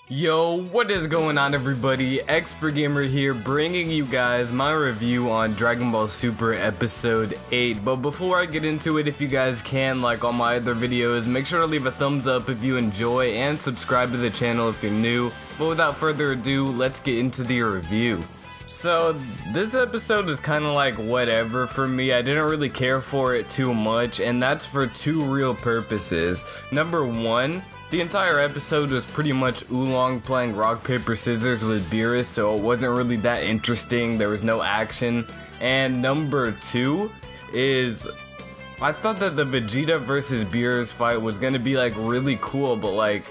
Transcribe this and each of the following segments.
Yo, what is going on everybody? XpertGamer here, bringing you guys my review on Dragon Ball Super Episode 8. But before I get into it, if you guys can, like all my other videos, make sure to leave a thumbs up if you enjoy and subscribe to the channel if you're new. But without further ado, let's get into the review. So, this episode is kind of like whatever for me. I didn't really care for it too much, and that's for two real purposes. Number one, the entire episode was pretty much Oolong playing rock, paper, scissors with Beerus, so it wasn't really that interesting. There was no action. And number two is, I thought that the Vegeta versus Beerus fight was gonna be like really cool, but like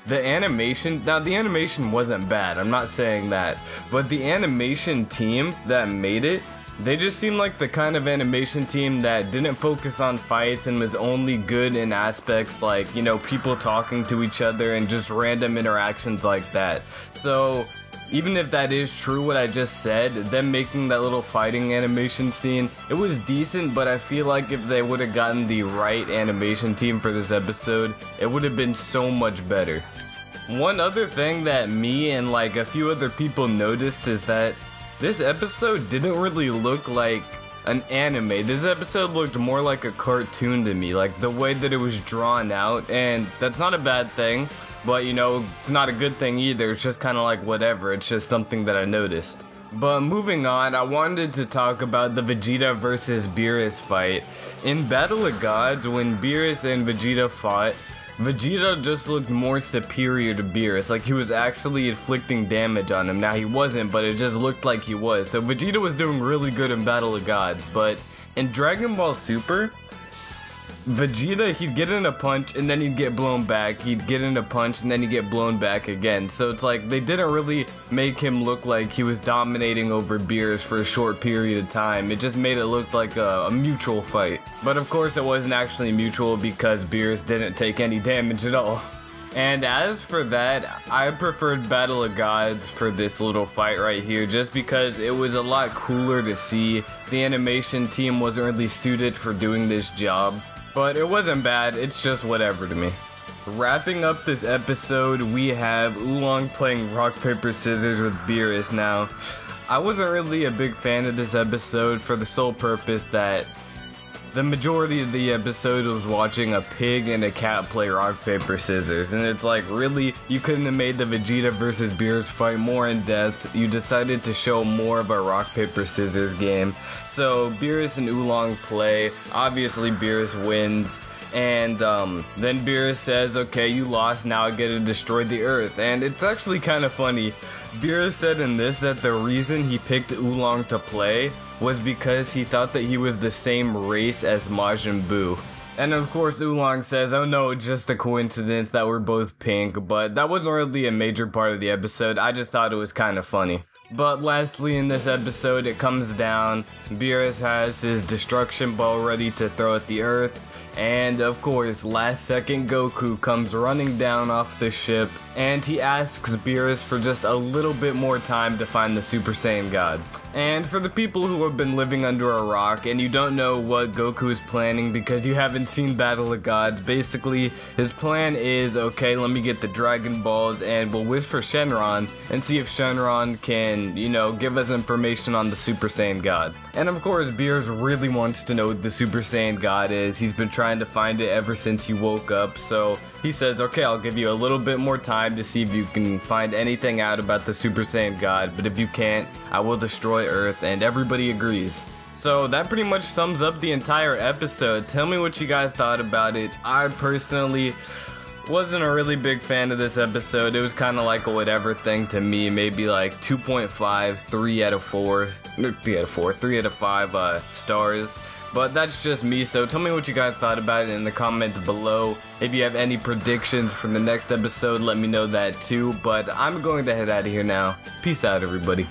the animation, now the animation wasn't bad, I'm not saying that, but the animation team that made it, they just seemed like the kind of animation team that didn't focus on fights and was only good in aspects like, you know, people talking to each other and just random interactions like that. So even if that is true what I just said, them making that little fighting animation scene, it was decent, but I feel like if they would have gotten the right animation team for this episode, it would have been so much better. One other thing that me and like a few other people noticed is that this episode didn't really look like an anime. This episode looked more like a cartoon to me, like the way that it was drawn out, and that's not a bad thing, but you know, it's not a good thing either. It's just kind of like whatever, it's just something that I noticed. But moving on, I wanted to talk about the Vegeta versus Beerus fight. In Battle of Gods, when Beerus and Vegeta fought, Vegeta just looked more superior to Beerus, like he was actually inflicting damage on him. Now he wasn't, but it just looked like he was. So Vegeta was doing really good in Battle of Gods, but in Dragon Ball Super, Vegeta, he'd get in a punch and then he'd get blown back, he'd get in a punch and then he'd get blown back again. So it's like they didn't really make him look like he was dominating over Beerus for a short period of time. It just made it look like a mutual fight. But of course it wasn't actually mutual because Beerus didn't take any damage at all. And as for that, I preferred Battle of Gods for this little fight right here just because it was a lot cooler to see. The animation team wasn't really suited for doing this job. But it wasn't bad, it's just whatever to me. Wrapping up this episode, we have Oolong playing rock, paper, scissors with Beerus. Now, I wasn't really a big fan of this episode for the sole purpose that the majority of the episode was watching a pig and a cat play rock, paper, scissors. And it's like, really, you couldn't have made the Vegeta versus Beerus fight more in depth. You decided to show more of a rock, paper, scissors game. So Beerus and Oolong play. Obviously Beerus wins. And then Beerus says, okay, you lost, now I get to destroy the earth. And it's actually kind of funny. Beerus said in this that the reason he picked Oolong to play was because he thought that he was the same race as Majin Buu. And of course Oolong says, oh no, it's just a coincidence that we're both pink, but that wasn't really a major part of the episode, I just thought it was kind of funny. But lastly in this episode, it comes down, Beerus has his destruction ball ready to throw at the earth, and of course, last second Goku comes running down off the ship, and he asks Beerus for just a little bit more time to find the Super Saiyan God. And for the people who have been living under a rock and you don't know what Goku is planning because you haven't seen Battle of Gods, basically his plan is, okay, let me get the Dragon Balls and we'll wish for Shenron and see if Shenron can, you know, give us information on the Super Saiyan God. And of course, Beerus really wants to know what the Super Saiyan God is. He's been trying to find it ever since he woke up, so he says, okay, I'll give you a little bit more time to see if you can find anything out about the Super Saiyan God, but if you can't, I will destroy Earth, and everybody agrees. So that pretty much sums up the entire episode. Tell me what you guys thought about it. I personally wasn't a really big fan of this episode. It was kind of like a whatever thing to me, maybe like 2.5, 3 out of 4, 3 out of 4, 3 out of 5 stars. But that's just me, so tell me what you guys thought about it in the comments below. If you have any predictions for the next episode, let me know that too. But I'm going to head out of here now. Peace out, everybody.